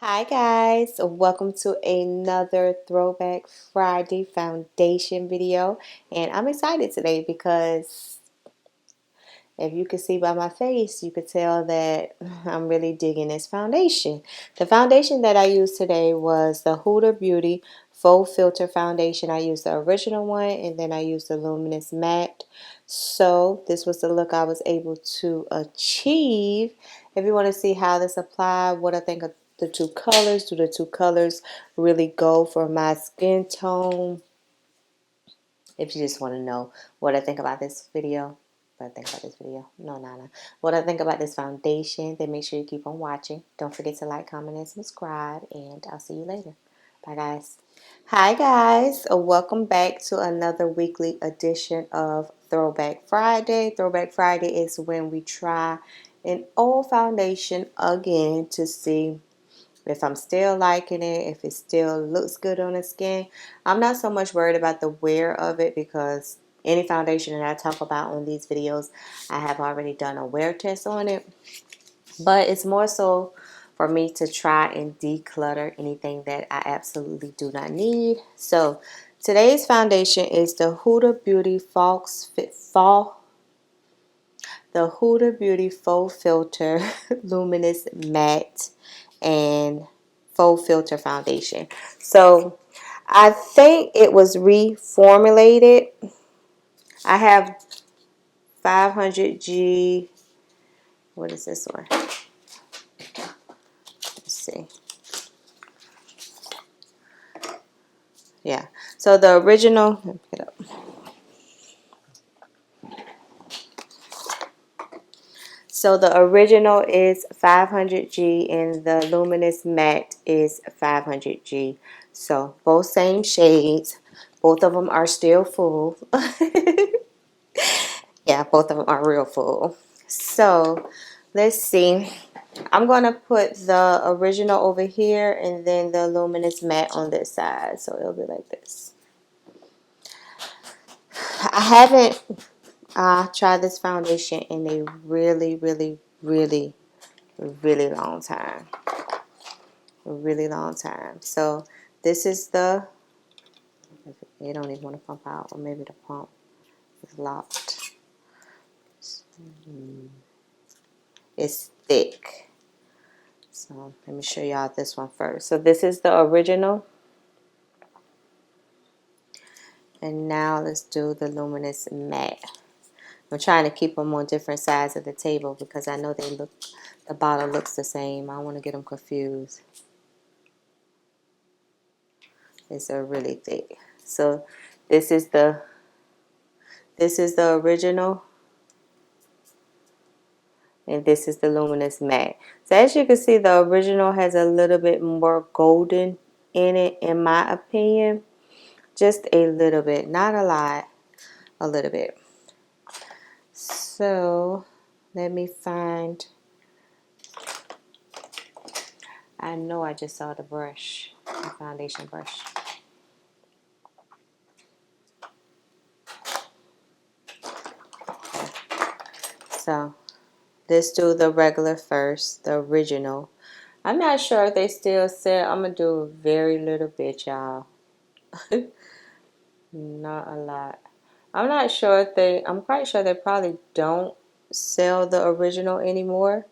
Hi guys, welcome to another Throwback Friday foundation video, and I'm excited today because if you can see by my face, you could tell that I'm really digging this foundation. The foundation that I used today was the Huda Beauty Faux Filter Foundation. I used the original one and then I used the Luminous Matte. So this was the look I was able to achieve. If you want to see how this applied, what I think of the two colors, do the two colors really go for my skin tone? If you just want to know what I think about this video, what I think about this foundation, then make sure you keep on watching. Don't forget to like, comment, and subscribe, and I'll see you later. Bye, guys. Hi, guys. Welcome back to another weekly edition of Throwback Friday. Throwback Friday is when we try an old foundation again to see if I'm still liking it, if it still looks good on the skin. I'm not so much worried about the wear of it because any foundation that I talk about on these videos, I have already done a wear test on it. But it's more so for me to try and declutter anything that I absolutely do not need. So today's foundation is the Huda Beauty Faux Filter Luminous Matte and Faux Filter Foundation. So I think it was reformulated. I have 500G. What is this one? Let's see. Yeah. So the original. Let me pick it up. So the original is 500G and the Luminous Matte is 500G. So both same shades. Both of them are still full. Yeah, both of them are real full. So let's see. I'm going to put the original over here and then the Luminous Matte on this side. So it'll be like this. I haven't tried this foundation in a really long time. A really long time. So this is the, you don't even want to pump out, or maybe the pump is locked. It's thick. So let me show y'all this one first. So this is the original. And now let's do the Luminous Matte. I'm trying to keep them on different sides of the table because I know the bottle looks the same. I don't want to get them confused. It's a really thick. So this is the original. And this is the Luminous Matte. So as you can see, the original has a little bit more golden in it, in my opinion. Just a little bit, not a lot, a little bit. So let me find, I know I just saw the brush, the foundation brush. So let's do the regular first, the original. I'm not sure if they still sell. I'm going to do a very little bit, y'all. Not a lot. I'm not sure if I'm quite sure they probably don't sell the original anymore.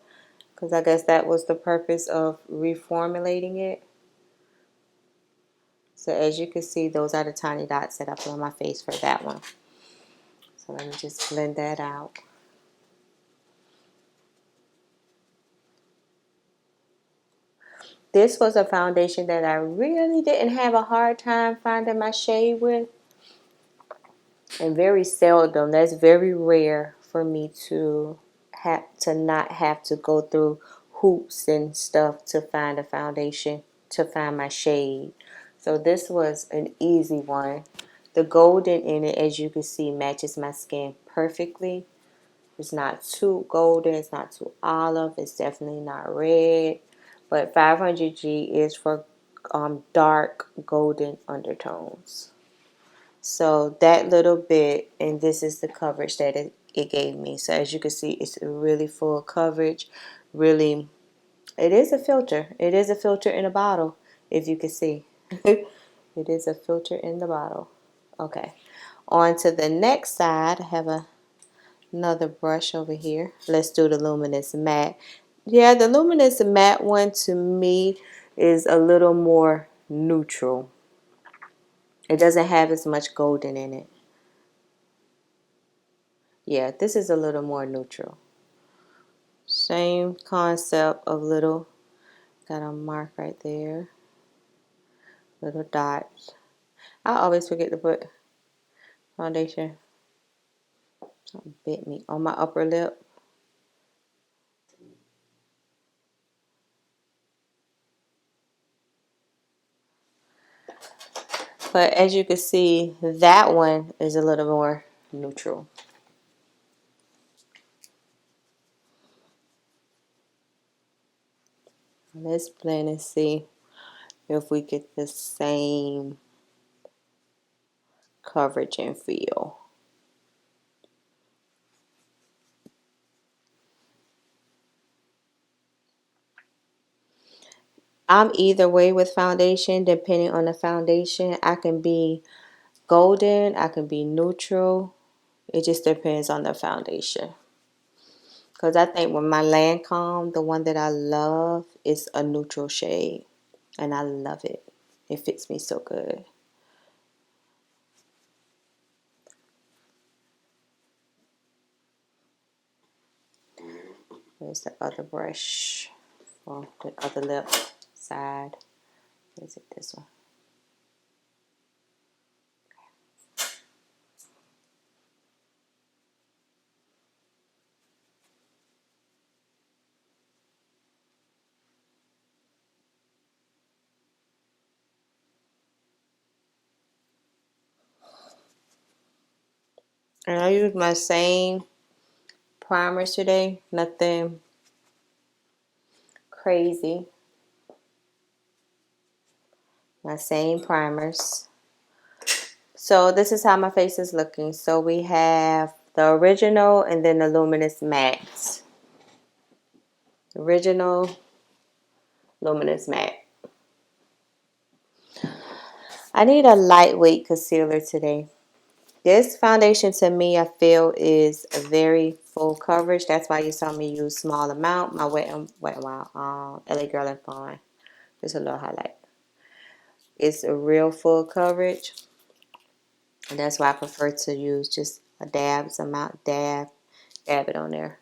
Because I guess that was the purpose of reformulating it. So as you can see, those are the tiny dots that I put on my face for that one. So let me just blend that out. This was a foundation that I really didn't have a hard time finding my shade with. And very seldom, that's very rare for me to not have to go through hoops and stuff to find a foundation, to find my shade. So this was an easy one. The golden in it, as you can see, matches my skin perfectly. It's not too golden, it's not too olive, it's definitely not red. But 500G is for dark golden undertones. So that little bit, and this is the coverage that it gave me. So as you can see, it's a really full coverage, really It is a filter. It is a filter in a bottle, if you can see. It is a filter in the bottle. Okay. On to the next side, I have another brush over here. Let's do the Luminous Matte. Yeah, the Luminous Matte one to me is a little more neutral. It doesn't have as much golden in it. Yeah, this is a little more neutral. Same concept of little, got a mark right there. Little dots. I always forget to put foundation. Something bit me on my upper lip. But as you can see, that one is a little more neutral. Let's blend and see if we get the same coverage and feel. I'm either way with foundation, depending on the foundation. I can be golden, I can be neutral. It just depends on the foundation. Because I think with my Lancome, the one that I love is a neutral shade. And I love it. It fits me so good. There's the other brush for the other lip side. Is it this one? And I use my same primers today. Nothing crazy. My same primers. So this is how my face is looking. So we have the original and then the Luminous Matte. Original, Luminous Matte. I need a lightweight concealer today. This foundation to me, I feel, is a very full coverage. That's why you saw me use small amount. My Wet n Wild LA Girl and Fawn. Just a little highlight. It's a real full coverage. And that's why I prefer to use just a dab's amount. Dab it on there.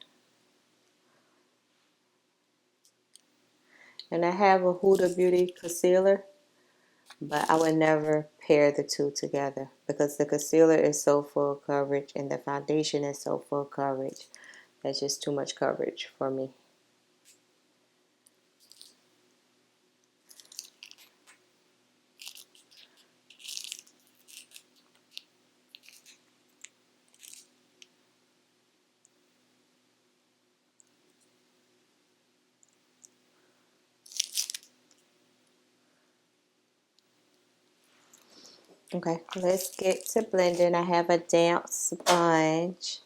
And I have a Huda Beauty concealer. But I would never pair the two together because the concealer is so full coverage and the foundation is so full coverage. That's just too much coverage for me. Okay, let's get to blending. I have a damp sponge.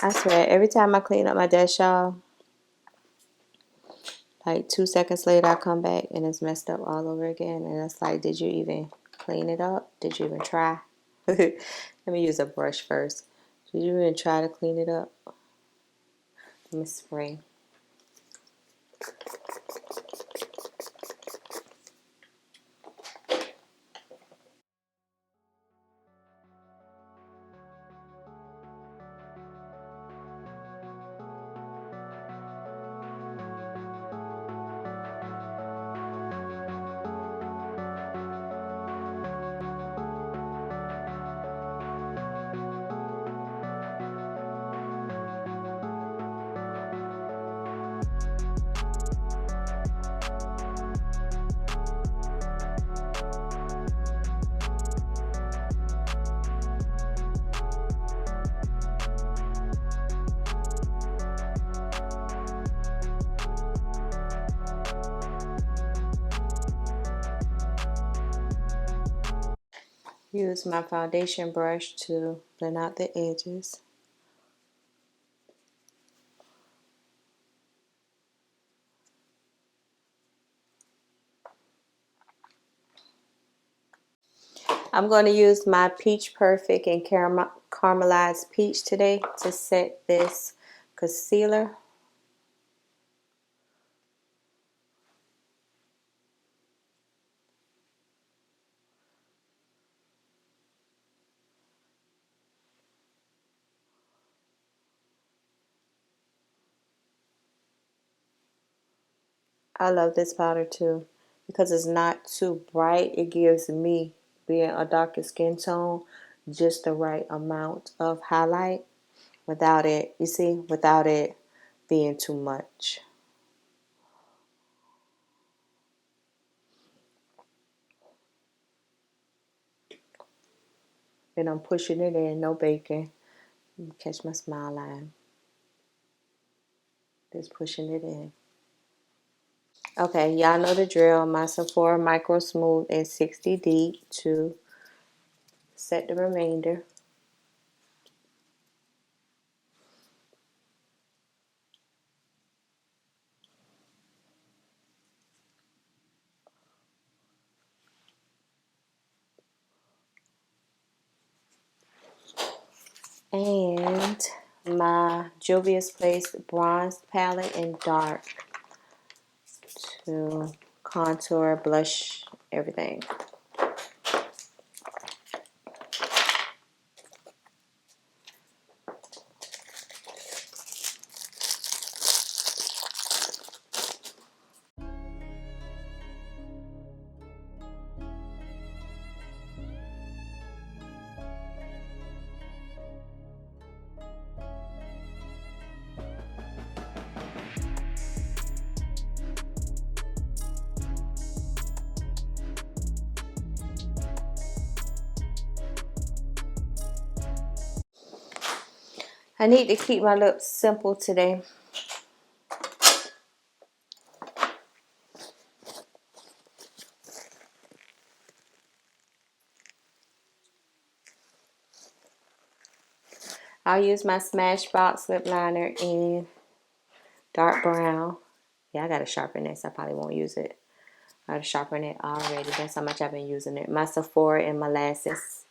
I swear, every time I clean up my desk, y'all, like 2 seconds later, I come back and it's messed up all over again. And it's like, did you even clean it up? Did you even try? Let me use a brush first. Did you even try to clean it up? Let me spray. use my foundation brush to blend out the edges. I'm going to use my Peach Perfect and Caramelized Peach today to set this concealer. I love this powder too because it's not too bright. It gives me, being a darker skin tone, just the right amount of highlight without it, you see, without it being too much. And I'm pushing it in, no baking. Catch my smile line. Just pushing it in. Okay, y'all know the drill. My Sephora Micro Smooth and 60 Deep to set the remainder. And my Juvia'splace Bronze Palette in dark to contour, blush, everything. I need to keep my lips simple today. I'll use my Smashbox lip liner in dark brown. Yeah, I gotta sharpen this. I probably won't use it. I gotta sharpen it already. That's how much I've been using it. My Sephora and Molasses.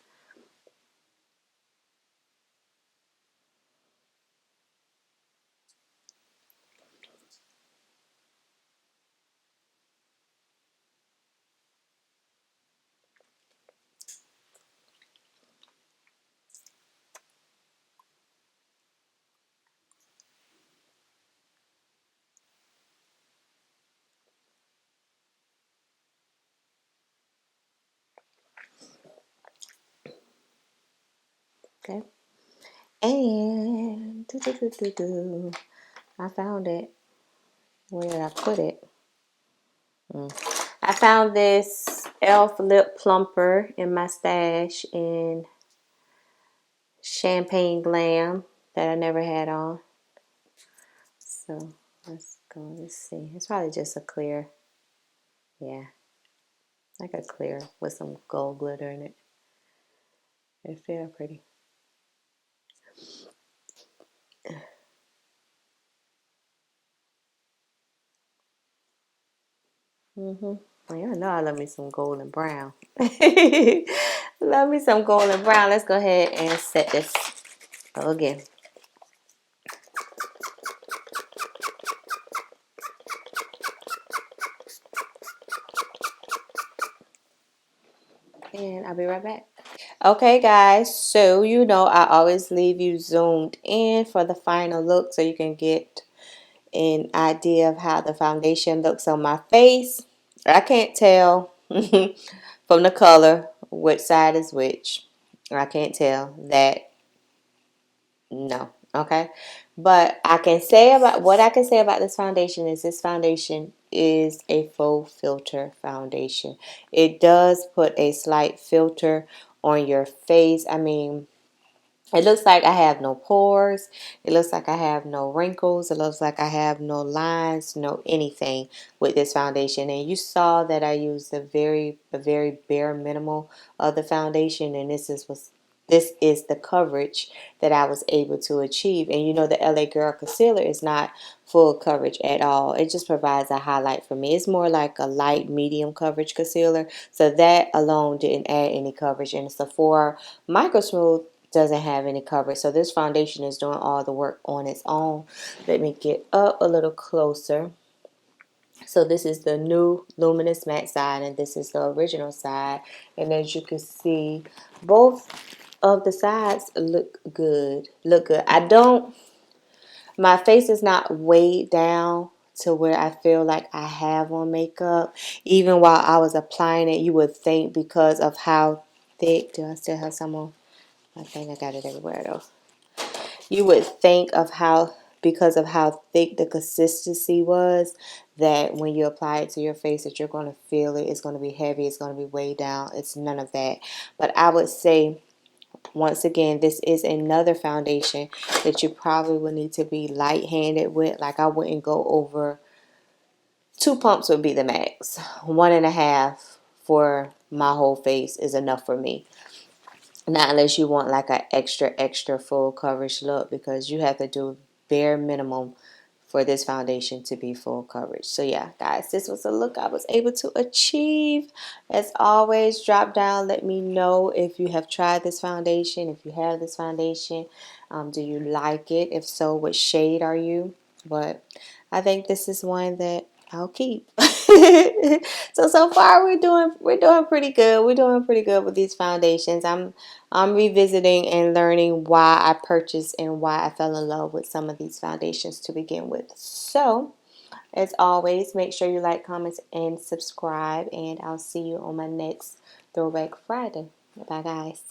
Okay. And I found it. Where did I put it? I found this e.l.f. lip plumper in my stash in Champagne Glam that I never had on. So let's go. Let's see. It's probably just a clear. Yeah, like a clear with some gold glitter in it. It feels pretty. Well, y'all know I love me some golden brown. Love me some golden brown. Let's go ahead and set this again. And I'll be right back. Okay, guys, so you know I always leave you zoomed in for the final look so you can get an idea of how the foundation looks on my face. I can't tell from the color which side is which. I can't tell that. No. Okay. But I can say about what I can say about this foundation is this foundation is a faux filter foundation. It does put a slight filter on your face. I mean, It looks like I have no pores. It looks like I have no wrinkles. It looks like I have no lines, no anything with this foundation. And you saw that I used a very bare minimal of the foundation, and this is the coverage that I was able to achieve. And you know, the LA Girl concealer is not full coverage at all. It just provides a highlight for me. It's more like a light medium coverage concealer. So that alone didn't add any coverage. And it's a Sephora Micro Smooth doesn't have any coverage. So this foundation is doing all the work on its own. Let me get up a little closer. So this is the new Luminous matte side, and this is the original side. And as you can see, both of the sides look good. My face is not weighed down to where I feel like I have on makeup. Even while I was applying it, you would think because of how thick, do I still have some on? I think I got it everywhere though. You would think of how, because of how thick the consistency was, that when you apply it to your face that you're going to feel it. It's going to be heavy. It's going to be weighed down. It's none of that. But I would say, once again, this is another foundation that you probably would need to be light-handed with. Like I wouldn't go over, 2 pumps would be the max. 1.5 for my whole face is enough for me. Not unless you want like an extra full coverage look, because you have to do bare minimum for this foundation to be full coverage. So yeah, guys, this was a look I was able to achieve. As always, drop down, let me know if you have tried this foundation, if you have this foundation. Do you like it? If so, what shade are you? But I think this is one that I'll keep. So far we're doing pretty good. We're doing pretty good with these foundations. I'm revisiting and learning why I purchased and why I fell in love with some of these foundations to begin with. So, as always, make sure you like, comment, and subscribe. And I'll see you on my next Throwback Friday. Bye, guys.